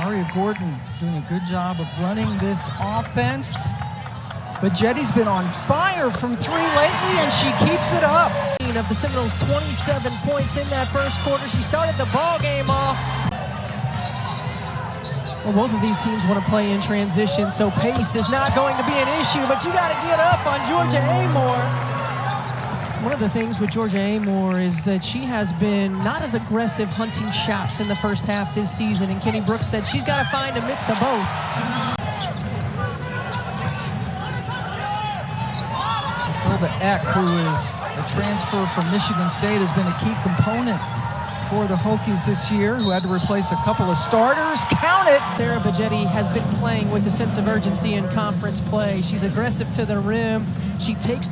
Maria Gordon doing a good job of running this offense. Bejedi's been on fire from three lately, and she keeps it up. Of the Seminoles, 27 points in that first quarter. She started the ball game off. Well, both of these teams want to play in transition, so pace is not going to be an issue, but you got to get up on Georgia Amoore. One of the things with Georgia Amoore is that she has been not as aggressive hunting shots in the first half this season, and Kenny Brooks said she's got to find a mix of both. Matilda Eck, who is a transfer from Michigan State, has been a key component for the Hokies this year, who had to replace a couple of starters. Count it! Sara Bejedi has been playing with a sense of urgency in conference play. She's aggressive to the rim. She takes...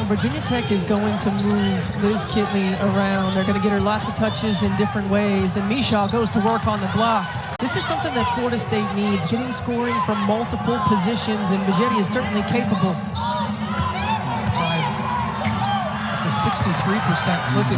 Virginia Tech is going to move Liz Kitley around. They're going to get her lots of touches in different ways, and Mishaw goes to work on the block. This is something that Florida State needs, getting scoring from multiple positions, and Bejedi is certainly capable. It's a 63% clip,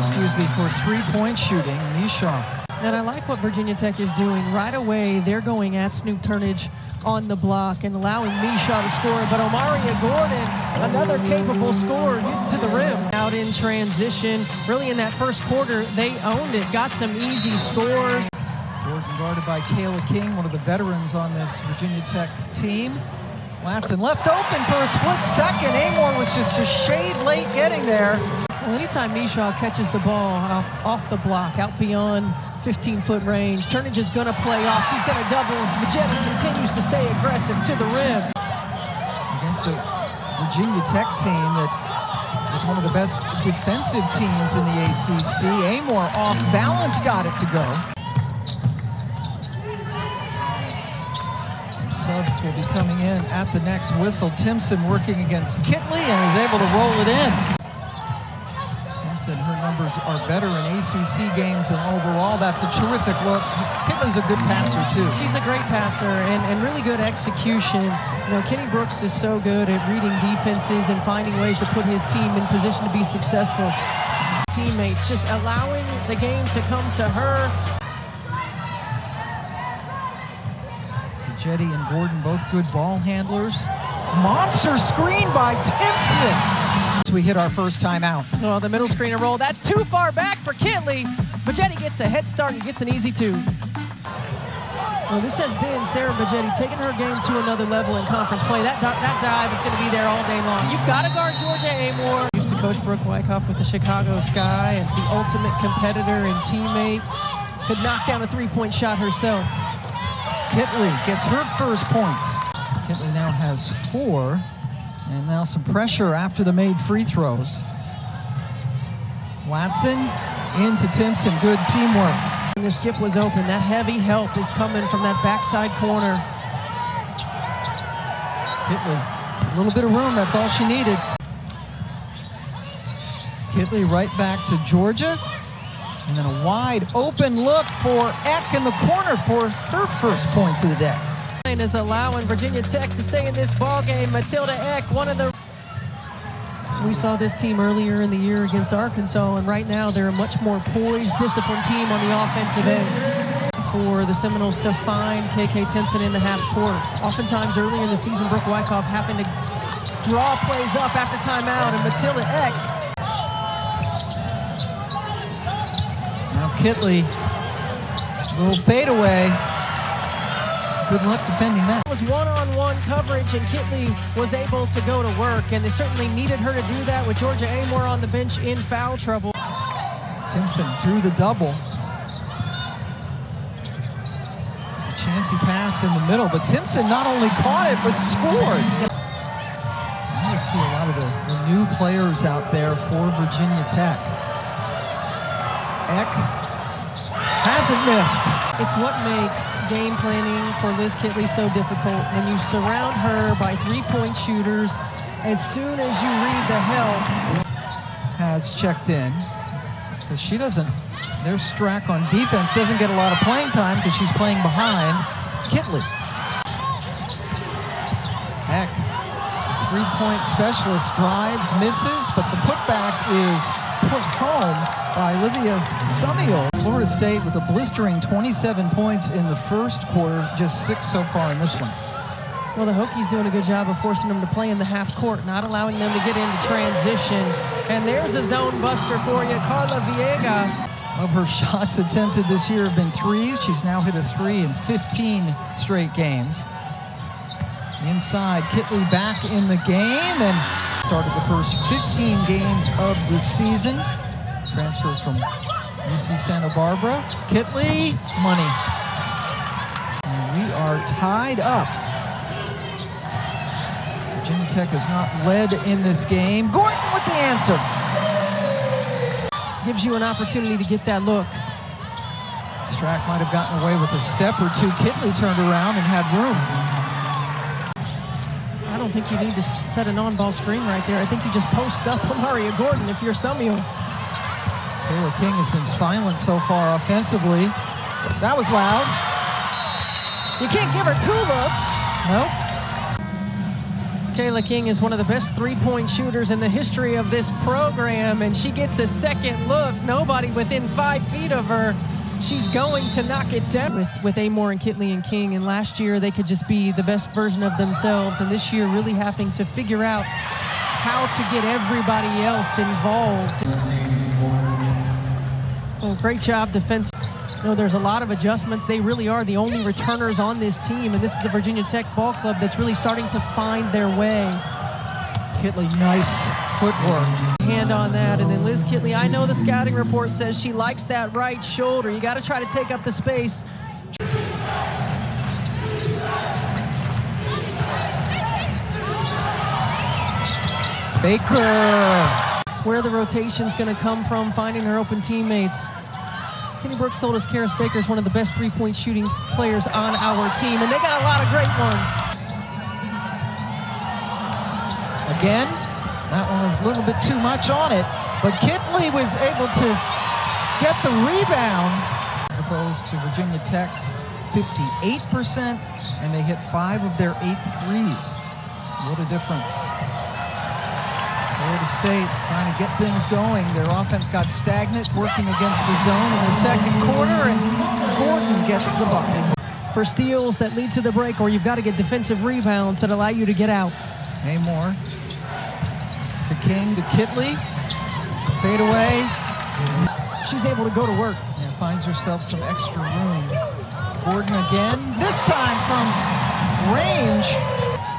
for three-point shooting, Mishaw. And I like what Virginia Tech is doing. Right away, they're going at Snoop Turnage on the block and allowing Mishaw to score. But Omaria Gordon, another capable scorer, getting to the rim. Out in transition, really in that first quarter, they owned it, got some easy scores. Gordon guarded by Kayla King, one of the veterans on this Virginia Tech team. Latson left open for a split second. Amoore was just a shade late getting there. Well, anytime Mishaw catches the ball off the block, out beyond 15-foot range, Turnage is going to play off. She's going to double. Bejedi continues to stay aggressive to the rim. Against a Virginia Tech team that is one of the best defensive teams in the ACC. Amoore off balance got it to go. Some subs will be coming in at the next whistle. Timpson working against Kitley and is able to roll it in. Timpson, her numbers are better in ACC games than overall. That's a terrific look. Kitley's a good passer, too. She's a great passer and really good execution. You know, Kenny Brooks is so good at reading defenses and finding ways to put his team in position to be successful. Teammates just allowing the game to come to her. Bejedi and Gordon, both good ball handlers. Monster screen by Timpson. We hit our first timeout. Oh, the middle screen and roll. That's too far back for Kitley. Bejedi gets a head start and gets an easy two. Well, this has been Sara Bejedi taking her game to another level in conference play. That dive is going to be there all day long. You've got to guard Georgia Amoore. Used to coach Brooke Wyckoff with the Chicago Sky, and the ultimate competitor and teammate. Could knock down a three-point shot herself. Kitley gets her first points. Kitley now has 4. And now some pressure after the made free throws. Latson into Timpson. Good teamwork. And the skip was open. That heavy help is coming from that backside corner. Kitley, a little bit of room. That's all she needed. Kitley right back to Georgia. And then a wide open look for Eck in the corner for her first points of the day. Is allowing Virginia Tech to stay in this ball game. Matilda Eck, one of the... We saw this team earlier in the year against Arkansas, and right now they're a much more poised, disciplined team on the offensive end. For the Seminoles to find KK Timpson in the half court. Oftentimes early in the season, Brooke Wyckoff having to draw plays up after timeout, and Matilda Eck. Now Kitley, little fadeaway. Good luck defending that. It was one-on-one coverage, and Kitley was able to go to work, and they certainly needed her to do that with Georgia Amoore on the bench in foul trouble. Timpson drew the double. There's a chancy pass in the middle, but Timpson not only caught it, but scored. I see a lot of the new players out there for Virginia Tech. Eck hasn't missed. It's what makes game planning for Liz Kitley so difficult. When you surround her by three-point shooters, as soon as you read the help. Has checked in. So she doesn't, their Strack on defense doesn't get a lot of playing time because she's playing behind Kitley. Eck, three-point specialist, drives, misses, but the putback is put home by Olivia Sumiel. Florida State with a blistering 27 points in the first quarter, just 6 so far in this one. Well, the Hokies doing a good job of forcing them to play in the half court, not allowing them to get into transition. And there's a zone buster for you, Makayla Timpson. Of her shots attempted this year have been threes. She's now hit a 3 in 15 straight games. Inside, Kitley back in the game and started the first 15 games of the season. Transfers from UC Santa Barbara. Kitley, money. And we are tied up. Virginia Tech has not led in this game. Gordon with the answer. Gives you an opportunity to get that look. Strack might have gotten away with a step or two. Kitley turned around and had room. I don't think you need to set an on-ball screen right there. I think you just post up Maria Gordon if you're Samuel. Taylor King has been silent so far offensively. That was loud. You can't give her 2 looks. Nope. Makayla King is one of the best three-point shooters in the history of this program, and she gets a second look. Nobody within 5 feet of her. She's going to knock it down with Amor and Kitley and King. And last year, they could just be the best version of themselves. And this year, really having to figure out how to get everybody else involved. Well, great job defensively. You know, there's a lot of adjustments. They really are the only returners on this team, and this is a Virginia Tech ball club that's really starting to find their way. Kitley, nice footwork. Hand on that, and then Liz Kitley, I know the scouting report says she likes that right shoulder. You got to try to take up the space. Baker. Where the rotation's going to come from, finding her open teammates. Kenny Brooks told us Karis Baker is one of the best three-point shooting players on our team, and they got a lot of great ones. Again, that one was a little bit too much on it, but Kitley was able to get the rebound, as opposed to Virginia Tech, 58%, and they hit 5 of their 8 threes. What a difference. Florida State trying to get things going. Their offense got stagnant, working against the zone in the second quarter, and Gordon gets the bucket. For steals that lead to the break, or you've got to get defensive rebounds that allow you to get out. Amor to King to Kitley. Fade away. She's able to go to work. And finds herself some extra room. Gordon again, this time from range.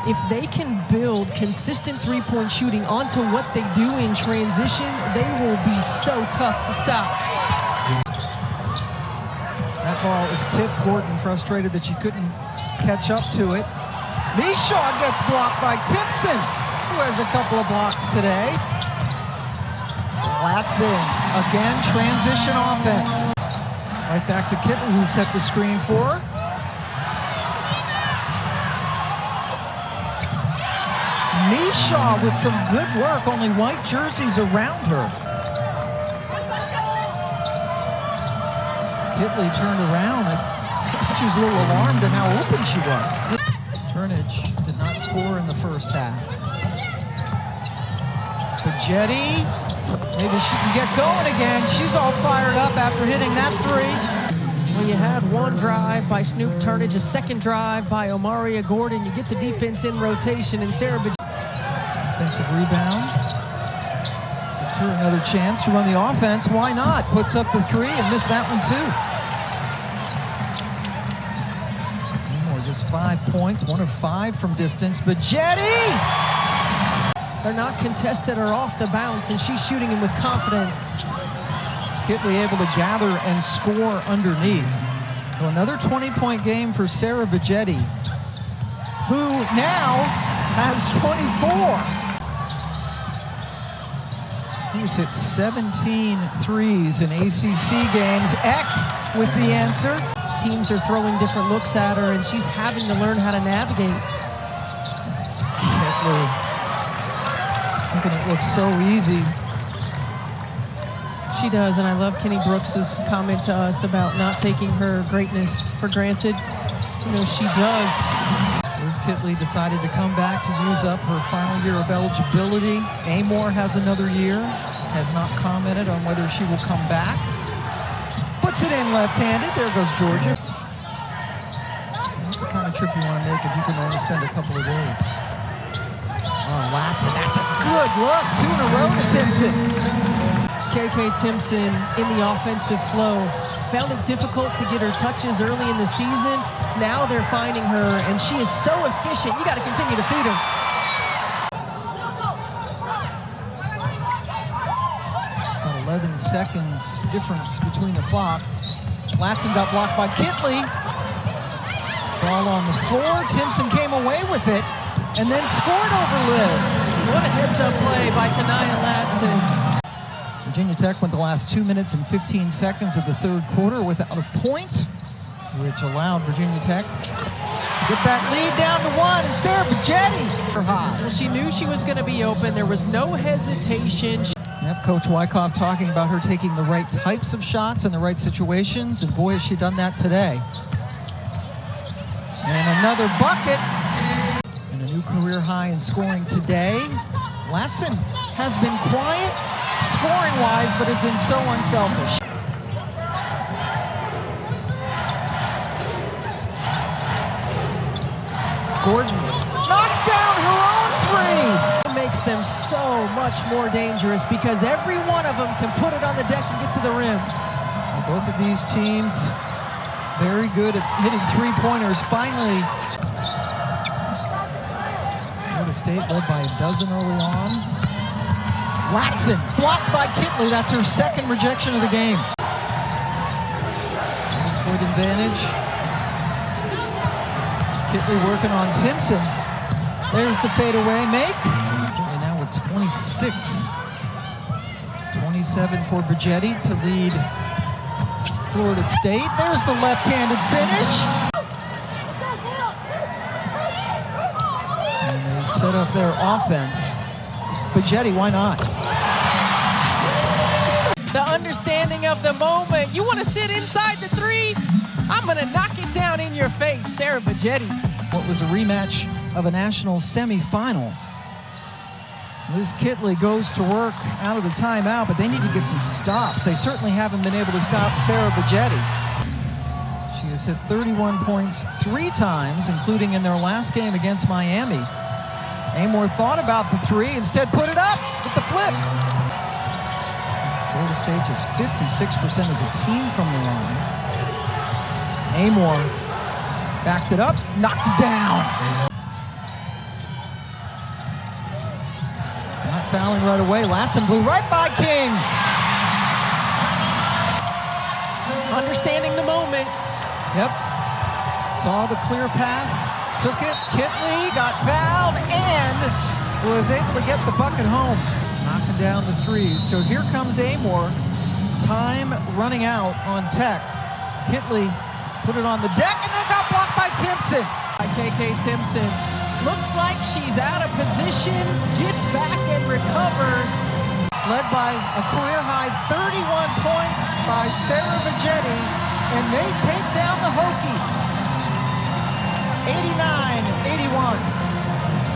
If they can build consistent three-point shooting onto what they do in transition, they will be so tough to stop. That ball is tipped. Gordon frustrated that she couldn't catch up to it. Mishaw gets blocked by Timpson, who has a couple of blocks today. Latson, again, transition offense. Right back to Kitley, who set the screen for her. Mishaw with some good work, only white jerseys around her. Kitley turned around. She was a little alarmed at how open she was. Turnage did not score in the first half. Bejedi, maybe she can get going again. She's all fired up after hitting that 3. Well, you had one drive by Snoop Turnage, a second drive by Omaria Gordon. You get the defense in rotation, and Sara Bejedi. Defensive rebound. Gives her another chance to run the offense. Why not? Puts up the 3 and missed that one too. Just 5 points, 1 of 5 from distance. Bejedi! They're not contested or off the bounce, and she's shooting him with confidence. Kitley able to gather and score underneath. So another 20-point game for Sara Bejedi, who now has 24. He's hit 17 threes in ACC games. Eck with the answer. Teams are throwing different looks at her, and she's having to learn how to navigate. Kitley, making it look so easy. She does, and I love Kenny Brooks's comment to us about not taking her greatness for granted. You know, she does. Liz Kitley decided to come back to use up her final year of eligibility. Amor has another year, has not commented on whether she will come back. Puts it in left-handed. There goes Georgia. That's the kind of trip you want to make if you can only spend a couple of days. Oh, Latson, that's a good look. 2 in a row to Timpson. KK Timpson in the offensive flow. Found it difficult to get her touches early in the season. Now they're finding her, and she is so efficient. You got to continue to feed her. About 11 seconds difference between the clocks. Latson got blocked by Kitley. Ball on the floor. Timpson came away with it and then scored over Liz. What a heads-up play by Tanaya Latson. Virginia Tech went the last 2 minutes and 15 seconds of the third quarter without a point, which allowed Virginia Tech to get that lead down to 1. And Sara Bejedi high. Well, she knew she was going to be open. There was no hesitation. Yep, Coach Wyckoff talking about her taking the right types of shots in the right situations, and boy, has she done that today. And another bucket. And a new career high in scoring today. Latson has been quiet scoring-wise, but have been so unselfish. Gordon knocks down her own 3. It makes them so much more dangerous because every one of them can put it on the deck and get to the rim. Well, both of these teams very good at hitting 3-pointers. Finally, Florida State led by a dozen early on. Latson blocked by Kitley. That's her second rejection of the game. Point advantage. Kitley working on Timpson. There's the fadeaway make. And now with 26. 27 for Bejedi to lead Florida State. There's the left-handed finish. And they set up their offense. Bejedi, why not? The understanding of the moment. You want to sit inside the 3? I'm going to knock it down in your face, Sara Bejedi. What was a rematch of a national semifinal. Liz Kitley goes to work out of the timeout, but they need to get some stops. They certainly haven't been able to stop Sara Bejedi. She has hit 31 points 3 times, including in their last game against Miami. Amor thought about the 3, instead put it up with the flip. Florida State is 56% as a team from the line. Amor backed it up, knocked it down. Not fouling right away. Latson blew right by King. Understanding the moment. Yep. Saw the clear path, took it. Kitley got fouled and was able to get the bucket home. Knocking down the 3s. So here comes Amor. Time running out on Tech. Kitley put it on the deck and then got blocked by Timpson. KK Timpson looks like she's out of position, gets back and recovers. Led by a career-high 31 points by Sara Bejedi, and they take down the Hokies. 89-81.